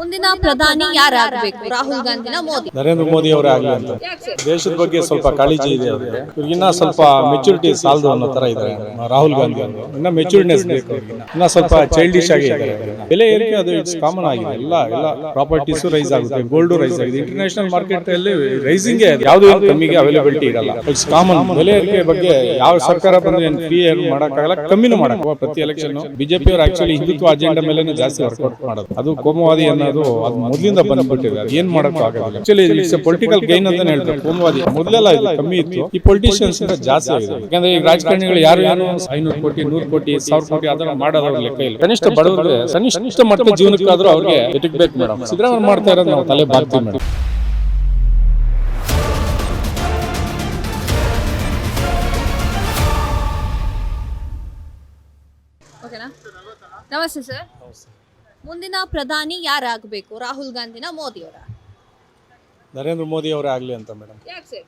ಮುಂದಿನ ಪ್ರಧಾನಿ ಯಾರಾಗಬೇಕು? ರಾಹುಲ್ ಗಾಂಧಿನ ಮೋದಿ? ನರೇಂದ್ರ ಮೋದಿ ಅವರೇ ಆಗಲಿ ಅಂತ. ದೇಶದ ಬಗ್ಗೆ ಸ್ವಲ್ಪ ಕಾಳಜಿ ಇದೆ ಅವರಿಗೆ. ಇನ್ನ ಸ್ವಲ್ಪ ಮೆಚುರಿಟಿ ಸಾಲದು ಅನ್ನೋ ತರ ಇದ್ದಾರೆ ರಾಹುಲ್ ಗಾಂಧಿ ಅವರು. ಇನ್ನ ಮೆಚುರಿಟಿನೆಸ್ ಬೇಕು ಅವ್ರಿಗೆ. ಇನ್ನ ಸ್ವಲ್ಪ ಚೈಲ್ಡಿಶ್ ಆಗಿ ಇದ್ದಾರೆ. ಬೆಲೆ ಏರಿಕೆ ಅದು ಇಟ್ಸ್ ಕಾಮನ್ ಆಗಿದೆ. ಎಲ್ಲ ಪ್ರಾಪರ್ಟೀಸ್ ರೈಸ್ ಆಗುತ್ತೆ, ಗೋಲ್ಡ್ ರೈಸ್ ಆಗಿದೆ. ಇಂಟರ್ನ್ಯಾಷನಲ್ ಮಾರ್ಕೆಟ್ ಅಲ್ಲಿ ರೈಸಿಂಗ್ ಯಾವ್ದು ಕಮ್ಮಿಗೆ ಅವೈಲಬಿಲಿಟಿ ಇರಲ್ಲ. It's common. ಬೆಲೆ ಏರಿಕೆ ಬಗ್ಗೆ ಯಾವ ಸರ್ಕಾರ ಬಂದ್ರೆ ಫ್ರೀ ಮಾಡಕ್ಕಾಗಲ್ಲ, ಕಮ್ಮಿನೂ ಮಾಡಕ್. ಪ್ರತಿ ಎಲೆಕ್ಷನ್ ಬಿಜೆಪಿ ಅವರು ಆಕ್ಚುಲಿ ಹಿಂದುತ್ವ ಅಜೆಂಡಾ ಮೇಲೆ ಜಾಸ್ತಿ ವರ್ಕೌಟ್ ಮಾಡೋದು. ಅದು ಕೋಮುವಾದಿ ಅನ್ನೋದು ಅದು ಮೊದಲಿಂದ ಬಂದ್ಬಿಟ್ಟಿದೆ. ಅದು ಏನ್ ಮಾಡಕ್ ಆಗಲ್ಲ. ಆಕ್ಚುಲಿ ಇಟ್ಸ್ ಪೊಲಿಟಿಕಲ್ ಗೈನ್ ಅಂತ ಹೇಳ್ತಾರೆ. ಕೋಮುವಾದಿ ಮೊದಲೆಲ್ಲ ಇದು ಕಮ್ಮಿ ಇತ್ತು, ಈ ಪೊಲಿಟಿಷಿಯನ್ಸ್ ಜಾಸ್ತಿ ಆಗಿದೆ. ಯಾಕಂದ್ರೆ ಈಗ ರಾಜಕಾರಣಿಗಳು ಯಾರು 500 ಕೋಟಿ 100 ಕೋಟಿ 1000 ಕೋಟಿ ಅದನ್ನ ಮಾಡೋದ್ರ ಲೆಕ್ಕ ಇಲ್ಲ. ಕನಿಷ್ಠ ಬಡವರಿಗೆ ಕನಿಷ್ಠ ಮಟ್ಟ ಜೀವನಕ್ಕಾದ್ರೂ ಅವ್ರಿಗೆ ಎಟಕ್ಬೇಕು ಮೇಡಮ್. ಸಿದ್ದರಾಮಯ್ಯ ಮಾಡ್ತಾ ಇರೋದು ನಾವು ತಲೆ ಬಾಗ್ತೀವಿ ಮೇಡಮ್. ಓಕೆನಾ? ನಮಸ್ತೆ ಸರ್. ಮುಂದಿನ ಪ್ರಧಾನಿ ಯಾರಾಗಬೇಕು? ರಾಹುಲ್ ಗಾಂಧಿನ ಮೋದಿ ಅವರ? ನರೇಂದ್ರ ಮೋದಿ ಅವರೇ ಆಗಲಿ ಅಂತ ಮೇಡಮ್. ಯಾಕೆ ಸರ್?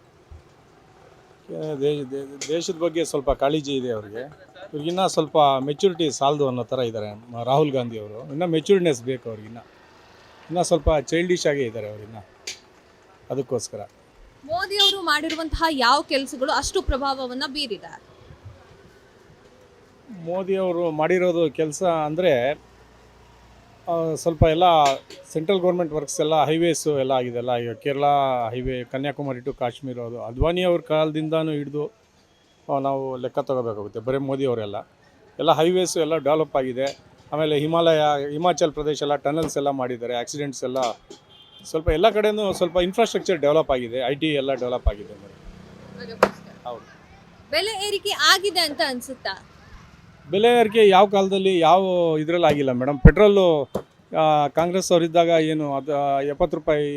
ದೇಶದ ಬಗ್ಗೆ ಸ್ವಲ್ಪ ಕಾಳಜಿ ಇದೆ ಅವರಿಗೆ. ಇನ್ನ ಸ್ವಲ್ಪ ಮೆಚುರಿಟಿ ಸಾಲದು ಅನ್ನೋ ಥರ ಇದ್ದಾರೆ ರಾಹುಲ್ ಗಾಂಧಿ ಅವರು. ಇನ್ನು ಮೆಚುರಿಟಿನೆಸ್ ಬೇಕು ಅವ್ರಿಗಿನ್ನ. ಇನ್ನು ಸ್ವಲ್ಪ ಚೈಲ್ಡಿಶ್ ಆಗೇ ಇದ್ದಾರೆ ಅವ್ರಿನ್ನ. ಅದಕ್ಕೋಸ್ಕರ ಮೋದಿ ಅವರು ಮಾಡಿರುವಂತಹ ಯಾವ ಕೆಲಸಗಳು ಅಷ್ಟು ಪ್ರಭಾವವನ್ನು ಬೀರಿದೆ? ಮೋದಿ ಅವರು ಮಾಡಿರೋದು ಕೆಲಸ ಅಂದರೆ ಸ್ವಲ್ಪ ಎಲ್ಲ ಸೆಂಟ್ರಲ್ ಗೌರ್ಮೆಂಟ್ ವರ್ಕ್ಸ್ ಎಲ್ಲ ಹೈವೇಸು ಎಲ್ಲ ಆಗಿದೆ. ಎಲ್ಲ ಈಗ ಕೇರಳ ಹೈವೇ, ಕನ್ಯಾಕುಮಾರಿ ಟು ಕಾಶ್ಮೀರ, ಅದು ಅದ್ವಾನಿ ಅವ್ರ ಕಾಲದಿಂದನೂ ಹಿಡಿದು ನಾವು ಲೆಕ್ಕ ತಗೋಬೇಕಾಗುತ್ತೆ. ಬರೀ ಮೋದಿ ಅವರೆಲ್ಲ ಹೈವೇಸು ಎಲ್ಲ ಡೆವಲಪ್ ಆಗಿದೆ. ಆಮೇಲೆ ಹಿಮಾಚಲ್ ಪ್ರದೇಶ ಎಲ್ಲ ಟನಲ್ಸ್ ಎಲ್ಲ ಮಾಡಿದ್ದಾರೆ. ಆಕ್ಸಿಡೆಂಟ್ಸ್ ಎಲ್ಲ ಸ್ವಲ್ಪ ಎಲ್ಲ ಕಡೆಯೂ ಸ್ವಲ್ಪ ಇನ್ಫ್ರಾಸ್ಟ್ರಕ್ಚರ್ ಡೆವಲಪ್ ಆಗಿದೆ. IT ಎಲ್ಲ ಡೆವಲಪ್ ಆಗಿದೆ. ಹೌದು. ಬೆಲೆ ಏರಿಕೆ ಆಗಿದೆ ಅಂತ ಅನ್ಸುತ್ತಾ? ಬೆಲೆ ಏರಿಕೆ ಯಾವ ಕಾಲದಲ್ಲಿ ಯಾವ ಇದರಲ್ಲಿ ಆಗಿಲ್ಲ ಮೇಡಮ್. ಪೆಟ್ರೋಲು ಕಾಂಗ್ರೆಸ್ ಅವರಿದ್ದಾಗ ಏನು ಅದು 70 ರೂಪಾಯಿ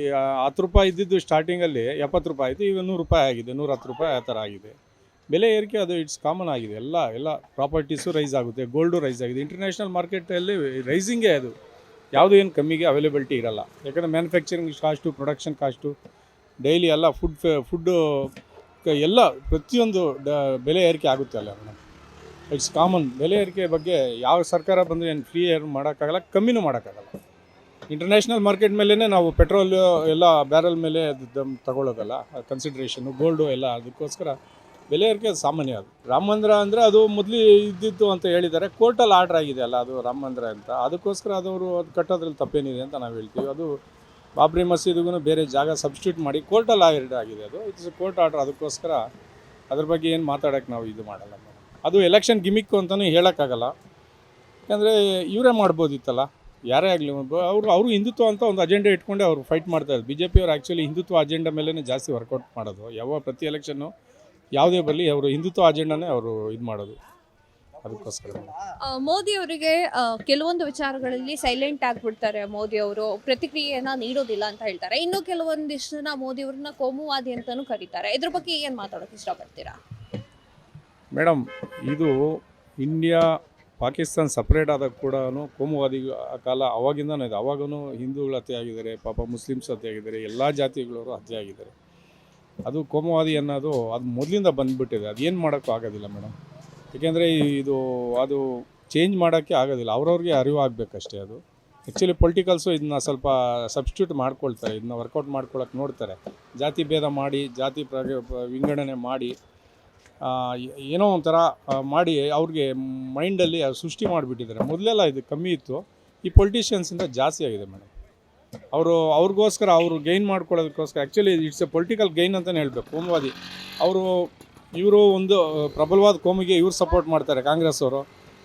10 ರೂಪಾಯಿ ಇದ್ದಿದ್ದು ಸ್ಟಾರ್ಟಿಂಗಲ್ಲಿ 70 ರೂಪಾಯಿ ಆಯಿತು. ಈಗ 100 ರೂಪಾಯಿ ಆಗಿದೆ, 110 ರೂಪಾಯಿ ಆ ಥರ ಆಗಿದೆ. ಬೆಲೆ ಏರಿಕೆ ಅದು ಇಟ್ಸ್ ಕಾಮನ್ ಆಗಿದೆ. ಎಲ್ಲ ಪ್ರಾಪರ್ಟೀಸು ರೈಸ್ ಆಗುತ್ತೆ, ಗೋಲ್ಡು ರೈಸ್ ಆಗಿದೆ. ಇಂಟರ್ನ್ಯಾಷನಲ್ ಮಾರ್ಕೆಟಲ್ಲಿ ರೈಸಿಂಗೇ ಅದು. ಯಾವುದು ಏನು ಕಮ್ಮಿಗೆ ಅವೈಲಬಿಲಿಟಿ ಇರಲ್ಲ. ಯಾಕಂದರೆ manufacturing cost, production cost, daily ಎಲ್ಲ ಫುಡ್ಡು ಎಲ್ಲ ಪ್ರತಿಯೊಂದು ಬೆಲೆ ಏರಿಕೆ ಆಗುತ್ತೆ ಅಲ್ಲ ಮೇಡಮ್. It's common. ಬೆಲೆ ಏರಿಕೆ ಬಗ್ಗೆ ಯಾವ ಸರ್ಕಾರ ಬಂದರೆ ಏನು ಫ್ರೀ ಮಾಡೋಕ್ಕಾಗಲ್ಲ, ಕಮ್ಮಿನೂ ಮಾಡೋಕ್ಕಾಗಲ್ಲ. ಇಂಟರ್ನ್ಯಾಷನಲ್ ಮಾರ್ಕೆಟ್ ಮೇಲೇ ನಾವು ಪೆಟ್ರೋಲ್ ಎಲ್ಲ ಬ್ಯಾರಲ್ ಮೇಲೆ ತಗೊಳ್ಳೋದಲ್ಲ ಕನ್ಸಿಡ್ರೇಷನು, ಗೋಲ್ಡು ಎಲ್ಲ. ಅದಕ್ಕೋಸ್ಕರ ಬೆಲೆ ಏರಿಕೆ ಸಾಮಾನ್ಯ. ಅದು ರಾಮ ಮಂದಿರ ಅಂದರೆ ಅದು ಮೊದಲು ಇದ್ದಿತ್ತು ಅಂತ ಹೇಳಿದ್ದಾರೆ. ಕೋರ್ಟಲ್ಲಿ ಆರ್ಡ್ರ್ ಆಗಿದೆ ಅಲ್ಲ ಅದು ರಾಮ ಮಂದಿರ ಅಂತ. ಅದಕ್ಕೋಸ್ಕರ ಅದು ಕಟ್ಟೋದ್ರಲ್ಲಿ ತಪ್ಪೇನಿದೆ ಅಂತ ನಾವು ಹೇಳ್ತೀವಿ. ಅದು ಬಾಬ್ರಿ ಮಸೀದಿಗೂ ಬೇರೆ ಜಾಗ ಸಬ್ಸ್ಟಿಟ್ಯೂಟ್ ಮಾಡಿ ಕೋರ್ಟಲ್ಲಿ ಆರ್ಡರ್ ಆಗಿದೆ. ಅದು ಇಟ್ಸ್ ಕೋರ್ಟ್ ಆರ್ಡ್ರ್. ಅದಕ್ಕೋಸ್ಕರ ಅದ್ರ ಬಗ್ಗೆ ಏನು ಮಾತಾಡೋಕ್ಕೆ ನಾವು ಇದು ಮಾಡಲ್ಲ. ಅದು ಎಲೆಕ್ಷನ್ ಗಿಮಿಕ್ಕು ಅಂತಲೂ ಹೇಳೋಕ್ಕಾಗಲ್ಲ. ಯಾಕಂದರೆ ಇವರೇ ಮಾಡ್ಬೋದಿತ್ತಲ್ಲ, ಯಾರೇ ಆಗಲಿ. ಅವರು ಹಿಂದುತ್ವ ಅಂತ ಒಂದು ಅಜೆಂಡಾ ಇಟ್ಕೊಂಡೆ ಅವರು ಫೈಟ್ ಮಾಡ್ತಾಯಿದ್ರು. BJP ಅವರು ಆ್ಯಕ್ಚುಲಿ ಹಿಂದುತ್ವ ಅಜೆಂಡಾ ಮೇಲೇ ಜಾಸ್ತಿ ವರ್ಕೌಟ್ ಮಾಡೋದು. ಯಾವ ಪ್ರತಿ ಎಲೆಕ್ಷನ್ನು ಯಾವುದೇ ಬರಲಿ ಅವರು ಹಿಂದುತ್ವ ಅಜೆಂಡಾನೇ ಅವರು ಇದು ಮಾಡೋದು. ಅದಕ್ಕೋಸ್ಕರ ಮೋದಿ ಅವರಿಗೆ ಕೆಲವೊಂದು ವಿಚಾರಗಳಲ್ಲಿ ಸೈಲೆಂಟ್ ಆಗಿಬಿಡ್ತಾರೆ. ಮೋದಿ ಅವರು ಪ್ರತಿಕ್ರಿಯೆಯನ್ನು ನೀಡೋದಿಲ್ಲ ಅಂತ ಹೇಳ್ತಾರೆ. ಇನ್ನು ಕೆಲವೊಂದಿಷ್ಟು ಜನ ಮೋದಿ ಅವ್ರನ್ನ ಕೋಮುವಾದಿ ಅಂತಲೂ ಕರೀತಾರೆ. ಇದ್ರ ಬಗ್ಗೆ ಏನು ಮಾತಾಡೋಕ್ಕೆ ಇಷ್ಟಪಡ್ತೀರಾ? ಮೇಡಮ್, ಇದು ಇಂಡಿಯಾ ಪಾಕಿಸ್ತಾನ ಸಪ್ರೇಟ್ ಆದಾಗ ಕೂಡ ಕೋಮುವಾದಿ ಕಾಲ ಅವಾಗಿಂದನೂ ಇದೆ. ಅವಾಗೂ ಹಿಂದೂಗಳು ಹತ್ಯೆ ಆಗಿದ್ದಾರೆ, ಪಾಪ ಮುಸ್ಲಿಮ್ಸ್ ಹತ್ಯೆ ಆಗಿದ್ದಾರೆ, ಎಲ್ಲ ಜಾತಿಗಳವರು ಹತ್ಯೆ ಆಗಿದ್ದಾರೆ. ಅದು ಕೋಮುವಾದಿ ಅನ್ನೋದು ಅದು ಮೊದಲಿಂದ ಬಂದುಬಿಟ್ಟಿದೆ. ಅದು ಏನು ಮಾಡೋಕ್ಕೂ ಆಗೋದಿಲ್ಲ ಮೇಡಮ್. ಏಕೆಂದರೆ ಅದು ಚೇಂಜ್ ಮಾಡೋಕ್ಕೆ ಆಗೋದಿಲ್ಲ. ಅವ್ರವ್ರಿಗೆ ಅರಿವು ಆಗಬೇಕಷ್ಟೇ. ಅದು ಆ್ಯಕ್ಚುಲಿ ಪೊಲಿಟಿಕಲ್ಸು ಇದನ್ನ ಸ್ವಲ್ಪ ಸಬ್ಸ್ಟಿಟ್ಯೂಟ್ ಮಾಡ್ಕೊಳ್ತಾರೆ, ಇದನ್ನ ವರ್ಕೌಟ್ ಮಾಡ್ಕೊಳಕ್ಕೆ ನೋಡ್ತಾರೆ. ಜಾತಿ ಭೇದ ಮಾಡಿ, ಜಾತಿ ವಿಂಗಡಣೆ ಮಾಡಿ, ಏನೋ ಒಂಥರ ಮಾಡಿ ಅವ್ರಿಗೆ ಮೈಂಡಲ್ಲಿ ಸೃಷ್ಟಿ ಮಾಡಿಬಿಟ್ಟಿದ್ದಾರೆ. ಮೊದಲೆಲ್ಲ ಇದು ಕಮ್ಮಿ ಇತ್ತು, ಈ ಪೊಲಿಟಿಷಿಯನ್ಸಿಂದ ಜಾಸ್ತಿ ಆಗಿದೆ ಮೇಡಮ್. ಅವ್ರಿಗೋಸ್ಕರ ಅವರು ಗೈನ್ ಮಾಡ್ಕೊಳ್ಳೋದಕ್ಕೋಸ್ಕರ actually it's a political gain ಅಂತಲೇ ಹೇಳಬೇಕು. ಕೋಮುವಾದಿ ಇವರು ಒಂದು ಪ್ರಬಲವಾದ ಕೋಮಿಗೆ ಇವ್ರು ಸಪೋರ್ಟ್ ಮಾಡ್ತಾರೆ ಕಾಂಗ್ರೆಸ್ ಅವರು.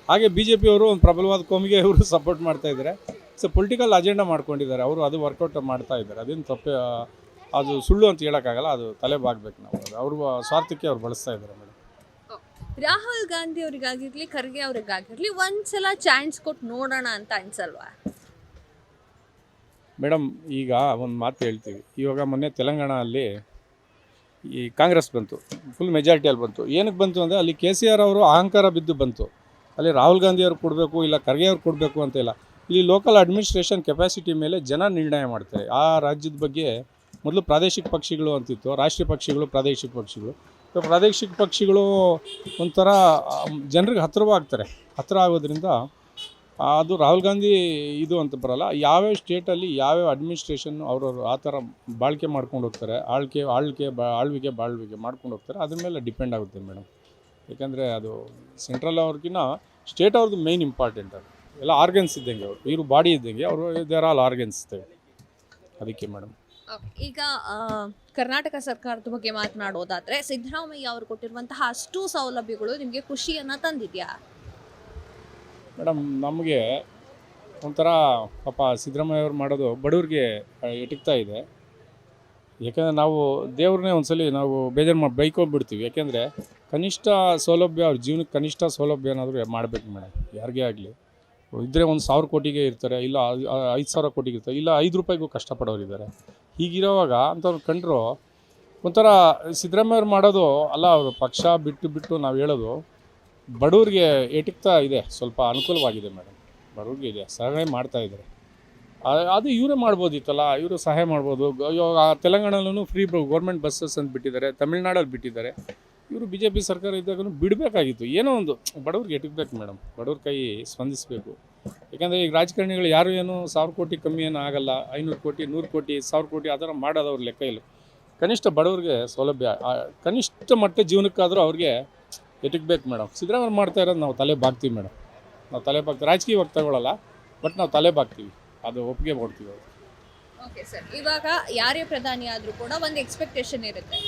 ಹಾಗೆ BJP ಅವರು ಒಂದು ಪ್ರಬಲವಾದ ಕೋಮಿಗೆ ಇವರು ಸಪೋರ್ಟ್ ಮಾಡ್ತಾಯಿದ್ದಾರೆ. ಇಟ್ಸ್ ಎ ಪೊಲಿಟಿಕಲ್ ಅಜೆಂಡಾ ಮಾಡ್ಕೊಂಡಿದ್ದಾರೆ ಅವರು. ಅದು ವರ್ಕೌಟ್ ಮಾಡ್ತಾ ಇದ್ದಾರೆ. ಅದೇನು ತಪ್ಪೆ, ಅದು ಸುಳ್ಳು ಅಂತ ಹೇಳೋಕ್ಕಾಗಲ್ಲ. ಅದು ತಲೆ ಬಾಗಬೇಕು ನಾವು. ಅವ್ರ ಸ್ವಾರ್ಥಕ್ಕೆ ಅವ್ರು ಬಳಸ್ತಾ ಇದ್ದಾರೆ ಮೇಡಮ್. ರಾಹುಲ್ ಗಾಂಧಿ ಅವರಿಗಾಗಿರ್ಲಿ, ಖರ್ಗೆ ಅವರಿಗಾಗಿರ್ಲಿ ಒಂದ್ಸಲ ಚಾನ್ಸ್ ಕೊಟ್ಟು ನೋಡೋಣ ಅಂತ ಅನ್ಸಲ್ವಾ ಮೇಡಮ್? ಈಗ ಒಂದು ಮಾತು ಹೇಳ್ತೀವಿ. ಇವಾಗ ಮೊನ್ನೆ ತೆಲಂಗಾಣ ಅಲ್ಲಿ ಈ ಕಾಂಗ್ರೆಸ್ ಬಂತು, ಫುಲ್ ಮೆಜಾರಿಟಿಯಲ್ಲಿ ಬಂತು. ಏನಕ್ಕೆ ಬಂತು ಅಂದರೆ ಅಲ್ಲಿ KCR ಅವರು ಅಹಂಕಾರ ಬಿದ್ದು ಬಂತು. ಅಲ್ಲಿ ರಾಹುಲ್ ಗಾಂಧಿ ಅವ್ರು ಕೊಡಬೇಕು, ಇಲ್ಲ ಖರ್ಗೆ ಅವ್ರು ಕೊಡಬೇಕು ಅಂತ ಇಲ್ಲ. ಇಲ್ಲಿ ಲೋಕಲ್ ಅಡ್ಮಿನಿಸ್ಟ್ರೇಷನ್ ಕೆಪಾಸಿಟಿ ಮೇಲೆ ಜನ ನಿರ್ಣಯ ಮಾಡ್ತಾರೆ. ಆ ರಾಜ್ಯದ ಬಗ್ಗೆ ಮೊದಲು ಪ್ರಾದೇಶಿಕ ಪಕ್ಷಿಗಳು ಅಂತಿತ್ತು, ರಾಷ್ಟ್ರೀಯ ಪಕ್ಷಿಗಳು, ಪ್ರಾದೇಶಿಕ ಪಕ್ಷಿಗಳು. ಪ್ರಾದೇಶಿಕ ಪಕ್ಷಿಗಳು ಒಂಥರ ಜನರಿಗೆ ಹತ್ತಿರ ಆಗೋದ್ರಿಂದ ಅದು ರಾಹುಲ್ ಗಾಂಧಿ ಇದು ಅಂತ ಬರಲ್ಲ. ಯಾವ್ಯಾವ ಸ್ಟೇಟಲ್ಲಿ ಯಾವ್ಯಾವ ಅಡ್ಮಿನಿಸ್ಟ್ರೇಷನ್ ಅವ್ರವ್ರು ಆ ಥರ ಬಾಳ್ಕೆ ಮಾಡ್ಕೊಂಡು ಹೋಗ್ತಾರೆ, ಆಳ್ವಿಕೆ ಮಾಡ್ಕೊಂಡು ಹೋಗ್ತಾರೆ, ಅದ್ರ ಮೇಲೆ ಡಿಪೆಂಡ್ ಆಗುತ್ತೆ ಮೇಡಮ್. ಯಾಕಂದರೆ ಅದು ಸೆಂಟ್ರಲ್ ಅವ್ರಿಗಿನ್ನ ಸ್ಟೇಟ್ ಅವ್ರದ್ದು ಮೇಯ್ನ್ ಇಂಪಾರ್ಟೆಂಟ್. ಅದು ಎಲ್ಲ ಆರ್ಗನ್ಸ್ ಇದ್ದಂಗೆ, ಅವರು ಇವರು ಬಾಡಿ ಇದ್ದಂಗೆ, ಅವರು ದೇರ್ ಆಲ್ ಆರ್ಗನ್ಸ್ ಇರ್ತವೆ. ಅದಕ್ಕೆ ಮೇಡಮ್. ಈಗ ಕರ್ನಾಟಕ ಸರ್ಕಾರದ ಬಗ್ಗೆ ಮಾತನಾಡೋದಾದ್ರೆ ಸಿದ್ದರಾಮಯ್ಯ ಅವರು ಕೊಟ್ಟಿರುವಂತಹ ಅಷ್ಟು ಸೌಲಭ್ಯಗಳು ನಿಮಗೆ ಖುಷಿಯನ್ನ ತಂದಿದ್ಯಾ? ಮೇಡಮ್, ನಮಗೆ ಒಂಥರ ಪಾಪ ಸಿದ್ದರಾಮಯ್ಯ ಅವ್ರು ಮಾಡೋದು ಬಡವ್ರಿಗೆ ಎಟಕ್ತಾ ಇದೆ. ಯಾಕಂದರೆ ನಾವು ದೇವ್ರನ್ನೇ ಒಂದ್ಸಲಿ ನಾವು ಬೇಜಾರು ಬೈಕೊಂಡ್ಬಿಡ್ತೀವಿ. ಯಾಕೆಂದರೆ ಕನಿಷ್ಠ ಸೌಲಭ್ಯ, ಅವ್ರ ಜೀವನಕ್ಕೆ ಕನಿಷ್ಠ ಸೌಲಭ್ಯ ಏನಾದರೂ ಮಾಡಬೇಕು ಮೇಡಮ್. ಯಾರಿಗೇ ಆಗಲಿ ಇದ್ದರೆ 1,000 ಕೋಟಿಗೆ ಇರ್ತಾರೆ, ಇಲ್ಲ 5,000 ಕೋಟಿಗೆ ಇರ್ತಾರೆ, ಇಲ್ಲ 5 ರೂಪಾಯಿಗೂ ಕಷ್ಟಪಡೋರಿದ್ದಾರೆ. ಹೀಗಿರೋವಾಗ ಅಂಥವ್ರು ಕಂಡ್ರು ಒಂಥರ ಸಿದ್ದರಾಮಯ್ಯ ಅವ್ರು ಮಾಡೋದು ಅಲ್ಲ, ಅವರು ಪಕ್ಷ ಬಿಟ್ಟು ನಾವು ಹೇಳೋದು ಬಡವ್ರಿಗೆ ಎಟಕ್ತಾ ಇದೆ, ಸ್ವಲ್ಪ ಅನುಕೂಲವಾಗಿದೆ ಮೇಡಮ್. ಬಡವ್ರಿಗೆ ಇದೆ, ಸಹಾಯ ಮಾಡ್ತಾಯಿದ್ದಾರೆ. ಅದು ಇವರೇ ಮಾಡ್ಬೋದಿತ್ತಲ್ಲ, ಇವರು ಸಹಾಯ ಮಾಡ್ಬೋದು. ಇವಾಗ ತೆಲಂಗಾಣಲ್ಲೂ ಫ್ರೀ ಗೌರ್ಮೆಂಟ್ ಬಸ್ಸಸ್ ಅಂತ ಬಿಟ್ಟಿದ್ದಾರೆ, ತಮಿಳ್ನಾಡಲ್ಲಿ ಬಿಟ್ಟಿದ್ದಾರೆ. ಇವರು BJP ಸರ್ಕಾರ ಇದ್ದಾಗೂ ಬಿಡಬೇಕಾಗಿತ್ತು. ಏನೋ ಒಂದು ಬಡವ್ರಿಗೆ ಎಟಕಬೇಕು ಮೇಡಮ್, ಬಡವ್ರ ಕೈ ಸ್ಪಂದಿಸಬೇಕು. ಯಾಕಂದರೆ ಈಗ ರಾಜಕಾರಣಿಗಳು ಯಾರು ಏನು 1,000 ಕೋಟಿ ಕಮ್ಮಿ ಏನೂ ಆಗಲ್ಲ, 500 ಕೋಟಿ 100 ಕೋಟಿ 1,000 ಕೋಟಿ ಆ ಥರ ಮಾಡೋದು ಅವ್ರ ಲೆಕ್ಕ ಇಲ್ಲ. ಕನಿಷ್ಠ ಬಡವ್ರಿಗೆ ಸೌಲಭ್ಯ, ಕನಿಷ್ಠ ಮಟ್ಟ ಜೀವನಕ್ಕಾದರೂ ಅವ್ರಿಗೆ ಎಟಕಬೇಕು ಮೇಡಮ್. ಸಿದ್ದರಾಮಯ್ಯ ಮಾಡ್ತಾ ಇರೋದು ನಾವು ತಲೆ ಬಾಗ್ತೀವಿ ಮೇಡಮ್. ನಾವು ತಲೆ ಬಾಗ್ತೀವಿ, ರಾಜಕೀಯವಾಗಿ ತಗೊಳ್ಳಲ್ಲ, ಬಟ್ ನಾವು ತಲೆ ಬಾಗ್ತೀವಿ, ಅದು ಒಪ್ಪಿಗೆ ಕೊಡ್ತೀವಿ. ಓಕೆ ಸರ್, ಇವಾಗ ಯಾರೇ ಪ್ರಧಾನಿ ಆದರೂ ಕೂಡ ಒಂದು ಎಕ್ಸ್ಪೆಕ್ಟೇಷನ್ ಇರುತ್ತೆ.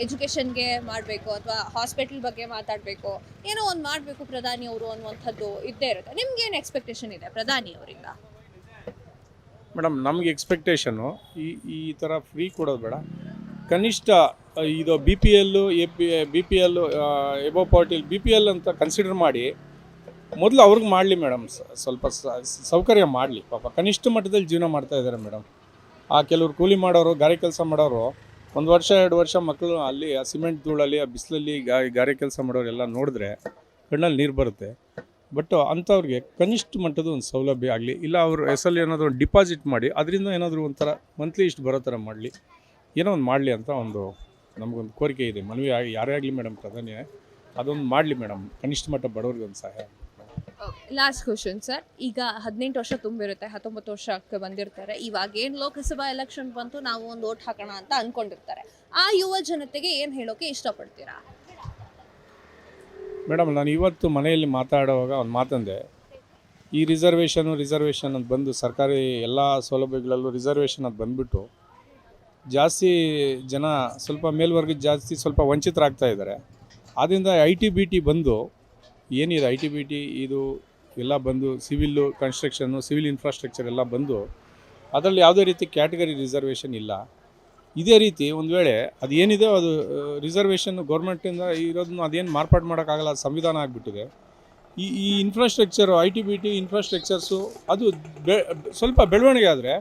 ಎಜುಕೇಷನ್ಗೆ ಮಾಡಬೇಕು ಅಥವಾ ಹಾಸ್ಪಿಟಲ್ ಬಗ್ಗೆ ಮಾತಾಡಬೇಕು, ಏನೋ ಒಂದು ಮಾಡಬೇಕು ಪ್ರಧಾನಿ ಅವರು ಅನ್ನುವಂಥದ್ದು ಇದ್ದೇ ಇರುತ್ತೆ. ನಿಮ್ಗೇನು ಎಕ್ಸ್ಪೆಕ್ಟೇಷನ್ ಇದೆ ಪ್ರಧಾನಿ ಅವರಿಂದ? ಮೇಡಮ್, ನಮಗೆ ಎಕ್ಸ್ಪೆಕ್ಟೇಷನು ಈ ಥರ ಫ್ರೀ ಕೊಡೋದು ಬೇಡ. ಕನಿಷ್ಠ ಇದು BPL ಎಬೋ ಪಾರ್ಟಿ BPL ಅಂತ ಕನ್ಸಿಡರ್ ಮಾಡಿ ಮೊದಲು ಅವ್ರಿಗೆ ಮಾಡಲಿ ಮೇಡಮ್. ಸ್ವಲ್ಪ ಸೌಕರ್ಯ ಮಾಡಲಿ. ಪಾಪ ಕನಿಷ್ಠ ಮಟ್ಟದಲ್ಲಿ ಜೀವನ ಮಾಡ್ತಾ ಇದ್ದಾರೆ ಮೇಡಮ್. ಆ ಕೆಲವರು ಕೂಲಿ ಮಾಡೋರು, ಗಾರೆ ಕೆಲಸ ಮಾಡೋರು 1 ವರ್ಷ 2 ವರ್ಷ ಮಕ್ಕಳು ಅಲ್ಲಿ ಆ ಸಿಮೆಂಟ್ ಧೂಳಲ್ಲಿ ಆ ಬಿಸಿಲಲ್ಲಿ ಗಾರೆ ಕೆಲಸ ಮಾಡೋರೆಲ್ಲ ನೋಡಿದ್ರೆ ಕಣ್ಣಲ್ಲಿ ನೀರು ಬರುತ್ತೆ. ಬಟ್ ಅಂಥವ್ರಿಗೆ ಕನಿಷ್ಠ ಮಟ್ಟದ ಒಂದು ಸೌಲಭ್ಯ ಆಗಲಿ, ಇಲ್ಲ ಅವ್ರ ಹೆಸರಲ್ಲಿ ಏನಾದರೂ ಒಂದು ಡಿಪಾಸಿಟ್ ಮಾಡಿ ಅದರಿಂದ ಏನಾದರೂ ಒಂಥರ ಮಂತ್ಲಿ ಇಷ್ಟು ಬರೋ ಥರ ಮಾಡಲಿ, ಏನೋ ಒಂದು ಮಾಡಲಿ ಅಂತ ಒಂದು ನಮಗೊಂದು ಕೋರಿಕೆ ಇದೆ. ಮನವಿ ಯಾರೇ ಆಗಲಿ ಮೇಡಮ್, ಪ್ರಧಾನಿ ಅದೊಂದು ಮಾಡಲಿ ಮೇಡಮ್. ಕನಿಷ್ಠ ಮಟ್ಟ ಬಡವ್ರಿಗೆ ಒಂದು ಸಹಾಯ. ಲಾಸ್ಟ್ ಕ್ವಶನ್ ಸರ್, ಈಗ 18 ವರ್ಷ ತುಂಬಿರುತ್ತೆ, 19 ವರ್ಷಕ್ಕೆ ಬಂದಿರ್ತಾರೆ. ಇವಾಗ ಏನು ಲೋಕಸಭಾ ಎಲೆಕ್ಷನ್ ಬಂತು, ನಾವು ಒಂದು ಓಟ್ ಹಾಕೋಣ ಅಂತ ಅಂದ್ಕೊಂಡಿರ್ತಾರೆ. ಆ ಯುವ ಜನತೆಗೆ ಏನು ಹೇಳೋಕೆ ಇಷ್ಟಪಡ್ತೀರಾ? ಮೇಡಮ್, ನಾನು ಇವತ್ತು ಮನೆಯಲ್ಲಿ ಮಾತಾಡುವಾಗ ಒಂದು ಮಾತಂದೆ, ಈ ರಿಸರ್ವೇಷನ್ ಅಂತ ಬಂದು ಸರ್ಕಾರಿ ಎಲ್ಲ ಸೌಲಭ್ಯಗಳಲ್ಲೂ ರಿಸರ್ವೇಷನ್ ಅದು ಬಂದುಬಿಟ್ಟು ಜಾಸ್ತಿ ಜನ ಸ್ವಲ್ಪ ಮೇಲ್ವರ್ಗದ ಜಾಸ್ತಿ ಸ್ವಲ್ಪ ವಂಚಿತರಾಗ್ತಾ ಇದ್ದಾರೆ. ಆದ್ದರಿಂದ IT-BT ಬಂದು ಏನಿದೆ IT-BT ಇದು ಎಲ್ಲ ಬಂದು ಸಿವಿಲ್ಲು ಕನ್ಸ್ಟ್ರಕ್ಷನ್ನು, ಸಿವಿಲ್ ಇನ್ಫ್ರಾಸ್ಟ್ರಕ್ಚರ್ ಎಲ್ಲ ಬಂದು ಅದರಲ್ಲಿ ಯಾವುದೇ ರೀತಿ ಕ್ಯಾಟಗರಿ ರಿಸರ್ವೇಷನ್ ಇಲ್ಲ. ಇದೇ ರೀತಿ ಒಂದು ವೇಳೆ ಅದು ಏನಿದೆ ಅದು ರಿಸರ್ವೇಷನ್ ಗೌರ್ಮೆಂಟಿಂದ ಇರೋದನ್ನು ಅದೇನು ಮಾರ್ಪಾಡು ಮಾಡೋಕ್ಕಾಗಲ್ಲ, ಅದು ಸಂವಿಧಾನ ಆಗಿಬಿಟ್ಟಿದೆ. ಈ ಇನ್ಫ್ರಾಸ್ಟ್ರಕ್ಚರು IT-BT ಇನ್ಫ್ರಾಸ್ಟ್ರಕ್ಚರ್ಸು ಅದು ಸ್ವಲ್ಪ ಬೆಳವಣಿಗೆ ಆದರೆ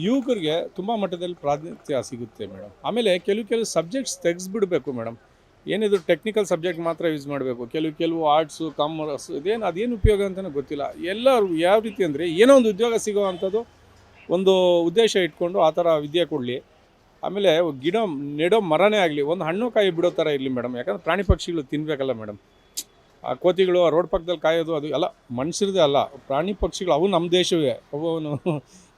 ಯುವಕರಿಗೆ ತುಂಬ ಮಟ್ಟದಲ್ಲಿ ಪ್ರಾಧಾನ್ಯತೆ ಸಿಗುತ್ತೆ ಮೇಡಮ್. ಆಮೇಲೆ ಕೆಲವು ಸಬ್ಜೆಕ್ಟ್ಸ್ ತೆಗೆಸ್ಬಿಡಬೇಕು ಮೇಡಮ್. ಏನಿದು ಟೆಕ್ನಿಕಲ್ ಸಬ್ಜೆಕ್ಟ್ ಮಾತ್ರ ಯೂಸ್ ಮಾಡಬೇಕು. ಕೆಲವು ಆರ್ಟ್ಸು ಕಾಮರ್ಸ್ ಅದೇನು ಉಪಯೋಗ ಅಂತಲೂ ಗೊತ್ತಿಲ್ಲ. ಎಲ್ಲರೂ ಯಾವ ರೀತಿ ಅಂದರೆ ಏನೋ ಒಂದು ಉದ್ಯೋಗ ಸಿಗೋ ಅಂಥದ್ದು ಒಂದು ಉದ್ದೇಶ ಇಟ್ಕೊಂಡು ಆ ಥರ ವಿದ್ಯೆ ಕೊಡಲಿ. ಆಮೇಲೆ ಗಿಡ ನೆಡೋ ಮರನೇ ಆಗಲಿ, ಒಂದು ಹಣ್ಣು ಕಾಯಿ ಬಿಡೋ ಥರ ಇರಲಿ ಮೇಡಮ್. ಯಾಕಂದರೆ ಪ್ರಾಣಿ ಪಕ್ಷಿಗಳು ತಿನ್ನಬೇಕಲ್ಲ ಮೇಡಮ್. ಆ ಕೋತಿಗಳು ಆ ರೋಡ್ ಪಕ್ಕದಲ್ಲಿ ಕಾಯೋದು ಅದು ಎಲ್ಲ ಮನುಷ್ಯರದೇ ಅಲ್ಲ, ಪ್ರಾಣಿ ಪಕ್ಷಿಗಳು. ಅವು ನಮ್ಮ ದೇಶವೇ,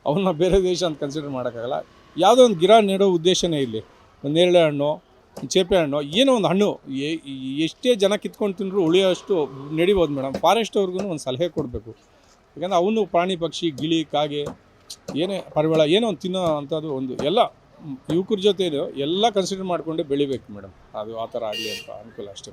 ಅವನ್ನ ಬೇರೆ ದೇಶ ಅಂತ ಕನ್ಸಿಡರ್ ಮಾಡೋಕ್ಕಾಗಲ್ಲ. ಯಾವುದೋ ಒಂದು ಗಿಡ ನೆಡೋ ಉದ್ದೇಶನೇ ಇಲ್ಲಿ. ಒಂದು ನೇರಳೆ ಹಣ್ಣು, ಚೇಪೆ ಹಣ್ಣು, ಏನೋ ಒಂದು ಹಣ್ಣು ಎಷ್ಟೇ ಜನ ಕಿತ್ಕೊಂಡು ತಿಂದರೂ ಉಳಿಯೋಷ್ಟು ನಡಿಬೋದು ಮೇಡಮ್. ಫಾರೆಸ್ಟ್ ಅವ್ರಿಗೂ ಒಂದು ಸಲಹೆ ಕೊಡಬೇಕು. ಯಾಕಂದರೆ ಅವನು ಪ್ರಾಣಿ ಪಕ್ಷಿ ಗಿಳಿ ಕಾಗೆ ಏನೇ ಪರಿವಾಳ ಏನೋ ಒಂದು ತಿನ್ನೋ ಅಂಥದ್ದು ಒಂದು ಎಲ್ಲ ಯುವಕರ ಜೊತೆ ಎಲ್ಲ ಕನ್ಸಿಡರ್ ಮಾಡಿಕೊಂಡು ಬೆಳಿಬೇಕು ಮೇಡಮ್. ಅದು ಆ ಥರ ಆಗಲಿ ಅಂತ ಅನುಕೂಲ ಅಷ್ಟೇ.